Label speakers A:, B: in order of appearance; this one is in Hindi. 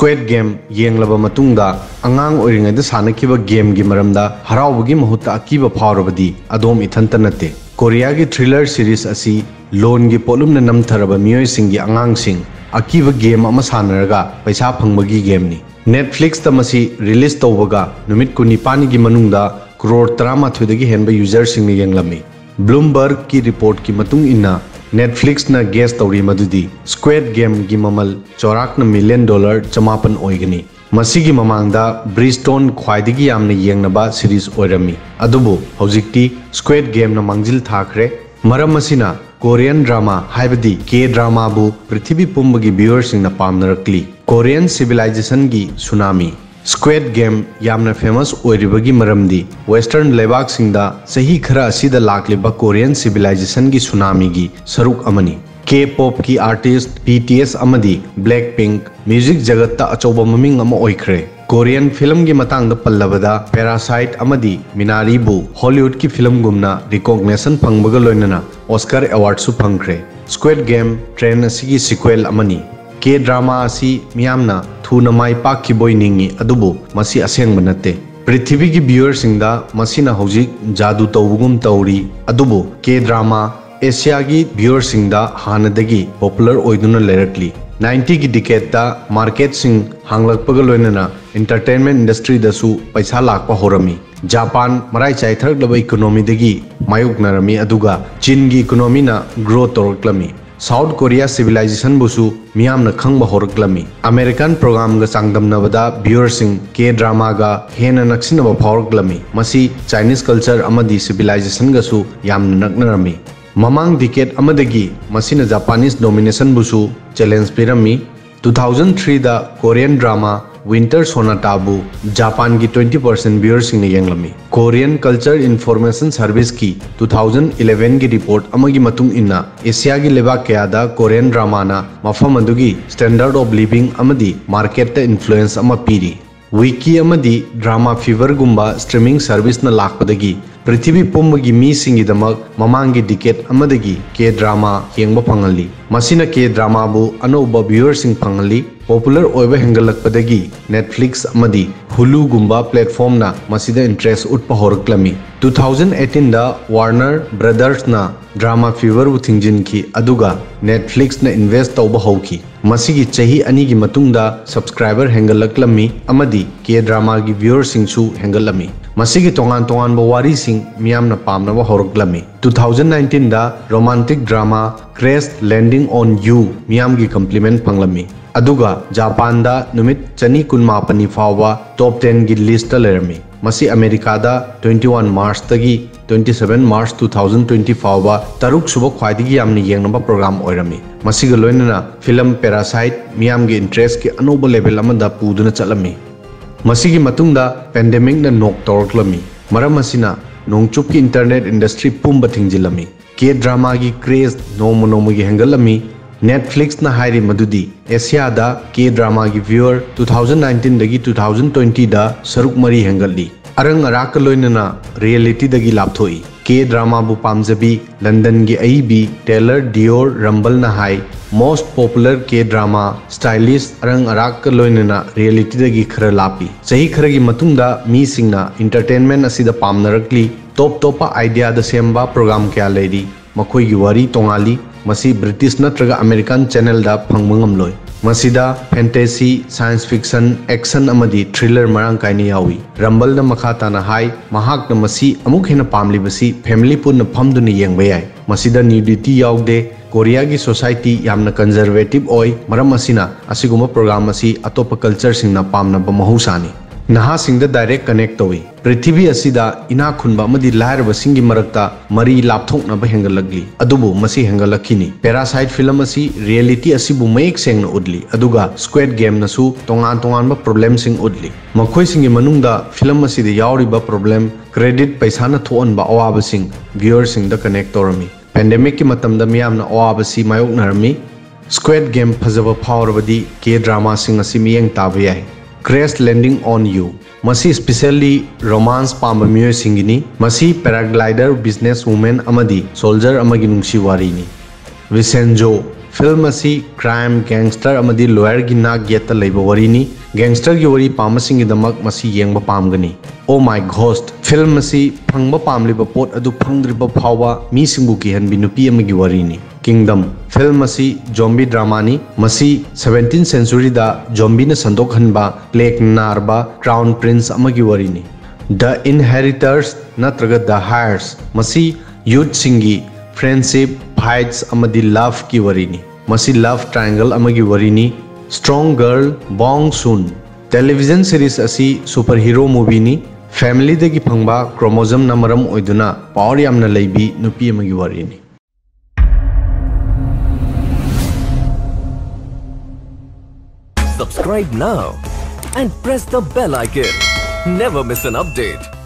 A: स्क्वेड गेम येंगलबा मतुंगदा अंगांग ओइरिंगैदा सानखिबा गेम गी मरमदा हरावबगी महुत्ता अकीबा फावरबदी अदोम इथंता नते कोरिया की थ्रिलर सीरीज असी लोन की पोलुमना नमथरबा मियोइसिंगी अंगांगसिंग अकीबा गेम अमा सानरगा पैसा फंगबगी गेमनी नेटफ्लिक्स ता मसी रिलीज तौबगा नुमित कुनिपानी की मनुंगदा करोड़ 13 हेनबा यूजरसिंग येंगलमी ब्लूमबर्ग की रिपोर्ट की मतुंग इन्ना नेटफ्लिक्स न गेस तौरी मदुदी स्क्वेड गेम की ममल $1 मिलियन चमापन ओइगनी मसीगी ममांगदा ब्रिजस्टोन ख्वाइदगी यामना येंगनबा सीरीज ओइरमी अदुबु हौजिक्ति स्क्वेड गेम न मांगजिल थाखरे मरम मसिना कोरियन ड्रामा हाइबदी के ड्रामा बु पृथ्वी पुंबगी व्यूअर्सिंग न पामनरकली कोरियन सिविलाइजेशन की सुनामी स्क्वेड गेम यामना फेमस ओइरिबगी मरमदी वेस्टर्न लेबाक सिंगदा सही खरा असिदा लाखलिबा कोरियन सिविलाइजेशन की सुनामी की सरुक अमनी के पॉप की आर्टिस्ट BTS अमदी ब्लैक पिंक म्यूजिक जगत्ता अचौबा ममिंग अमा ओइखरे कोरियन फिल्म की मतंग पल्लबदा पैरासाइट अमदी मिनारी बु हॉलीवुड की फिल्म गुमना रिकॉग्निशन फंगबगा लोइनना ऑस्कर अवार्ड सु फंगखरे स्क्वेड गेम ट्रेन असिगी सीक्वेल अमनी के ड्रामा असी मियामना थुना माई पाखिबोय निंगी अदुबु मसी असेंगबा नते पृथ्वी की व्यूअरसिंगदा मसीना हौजिक जादू तौबुगुम तौरी अदुबु के ड्रामा एशिया की व्यूअरसिंगदा हानदगी पॉपुलर ओइदुना लेरकली 90 की डिकेडता मार्केट सिंग हांगलकपगा लोइनना एंटरटेनमेंट इंडस्ट्री दसु पैसा लाकपा होरमी जापान मराई चाइथरगलबा इकोनॉमी दगी मायुकनरमी अदुगा चीन की इकोनॉमी ना ग्रो तौरक्लमी साउथ कोरिया सिविलाइजेशन बुसु मियामना खंगबा होरक्लमी अमेरिकन प्रोग्राम गा चांगदमनबदा व्यूअरसिंग के ड्रामा गा हेना नक्सिनबा फावरक्लमी मसी चाइनीज कल्चर अमदी सिविलाइजेशन गसु यामना नकनरमी ममांग डिकेड अमदगी मसीना जापानीज डोमिनेशन बुसु चैलेंज पिरमी 2003 दा कोरियन ड्रामा विंटर सोनाटाबु जापान की 20% व्यूअर्सिंग ने येंगलमी कोरियन कल्चर इंफॉर्मेशन सर्विस की 2011 की रिपोर्ट अमगी मतुंग इन्ना एशिया की लेबाक कयादा कोरियन ड्रामाना मफम अदुगी स्टैंडर्ड ऑफ लिविंग अमदी मार्केट ता इन्फ्लुएंस अमा पीरी विकी अमदी ड्रामा फीवर गुम्बा स्ट्रीमिंग सर्विस न लाखपदगी पृथ्वी पुंबगी मीसिंगिदमक ममांगी डिकेड अमदगी के ड्रामा येंगबा फंगली मसीना के ड्रामा बु अनौबा व्यूअरसिंग फंगली पॉपुलर ओइबा हेंगलकपदगी नेटफ्लिक्स अमदी हुलु गुम्बा प्लेटफॉर्म ना मसीदा इंटरेस्ट उठपा होरक्लमी 2018 दा वार्नर ब्रदर्स ना ड्रामा फीवर बु थिंजिनखी अदुगा नेटफ्लिक्स ना इन्वेस्ट तौबा हौखी मसीगी चही अनी की मतुंगदा सब्सक्राइबर हेंगलकलमी अमदी के ड्रामा की व्यूअरसिंग सु हेंगलमी मसीगी तोंगान तोंगान वारी सिंग मियामना पामनबा होरक्लमी 2019 दा romantic drama crash landing on you मियाम की कम्प्लीमेंट फंगलमी अदुगा जापान दा नुमित चनी कुनमापनी फावा टॉप 10 की लिस्ट लेरमी मसी अमेरिका दा 21 मार्च तगी 27 मार्च 2020 फावा तरुक सुबह ख्वाइदगी यामनी येंगनबा प्रोग्राम ओइरमी मसीगा लोइनना फिल्म पैरासाइट मियाम की इंटरेस्ट के अनोबा लेवल अमदा पुदुना चलमी मसीगी मतुंगदा पेंडेमिक न नोक तौरक्लमी मरम मसीना नोंगचुप की इंटरनेट इंडस्ट्री पुंबा थिंजिलमी के ड्रामा की क्रेज नोम नोमगी हेंगलमी नेटफ्लिक्स न हाइरी मदुदी एशिया दा के ड्रामा की व्यूअर 2019 दगी 2020 दा सरुक मरी हेंगली अरंग अराक लोइनना रियलिटी दगी लापथोई के ड्रामा बु पामजबी लंदन की अईबी टेलर डियोर रंबल न हाई most popular K drama stylish अरंग अराक लोइनना रियलिटी दगी खर लापी सही खर की मतुंगदा मी सिंगना एंटरटेनमेंट असिदा पामनरकली टॉप टॉप आइडिया द सेम्बा प्रोग्राम क्या लेरी मखोई की वारी तोंगाली मसी ब्रिटिश नत्रगा अमेरिकन चैनल दा फंगमंगमलोय मसीदा फैंटेसी साइंस फिक्शन एक्शन अमदी थ्रिलर मरांग काइनी यावी रंबल न मखाताना हाई महाक न मसी अमुक हेना पामलिबसी फैमिली पुन फमदुन येंगबा याय मसीदा न्यूडिटी यावदे कोरिया की सोसाइटी यामना कंजर्वेटिव ओय मरम असिना असिगुम प्रोग्राम असी अतोप कल्चर सिंगना पामनबा महौसानी नहा सिंगदा डायरेक्ट कनेक्ट तौई पृथ्वी असिदा इना खुनबा अमदी लायरबा सिंगी मरक्ता मरी लापथोकनबा हेंगलगली अदुबु मसी हेंगलखिनी पैरासाइट फिल्म असी रियलिटी असिबु मयेक सेंगना उडली अदुगा स्क्वेड गेम नसु तोंगान तोंगानबा प्रॉब्लम सिंग उडली मखोय सिंगी मनुंगदा फिल्म असिदा यावरिबा प्रॉब्लम क्रेडिट पैसाना थोअनबा अवाबा सिंग व्यूअर सिंगदा कनेक्ट तौरमी पेंडेमिक की मतमदा मियामना अवाबा सि मायोकनरमी स्क्वेड गेम फजबा फावरबदी के ड्रामा सिंग असि मियेंग ताबा याय क्रैश लैंडिंग ऑन यू मसी स्पेशली रोमांस पाम मियोय सिंगिनी मसी पैराग्लाइडर बिजनेस वुमेन अमदी सोल्जर अमगी नुंगसी वारीनी विसेंजो फिल्म असी क्राइम गैंगस्टर अमदी लॉयर की नाग येत लेबा वरीनी गैंगस्टर की वरी पामसिंगिदमक मसी येंगबा पामगनी ओ माय घोस्ट फिल्म असी फंगबा पामलिबा पोट अदु फंगद्रिबा फावा मीसिंगबु किहनबी नुपी अमगी वरीनी किंगडम फिल्म असी जोम्बी ड्रामानी मसी 17th सेंचुरी दा जोम्बी न संदोखनबा प्लेग नारबा क्राउन प्रिंस अमगी वरीनी द इनहेरिटर्स नत्रग द हायर्स मसी यूथ सिंगी फ्रेंडशिप फाइट्स अमदी लव की वरीनी मसी लव ट्रायंगल अमगी वरीनी strong girl Bong Soon television series असी सुपर हीरो मूवीनी फैमिली दगी फंगबा क्रोमोसोम नमरम ओइदुना पावर यामना लेबी नुपी अमगी वरीनी
B: Subscribe now and press the bell icon. Never miss an update.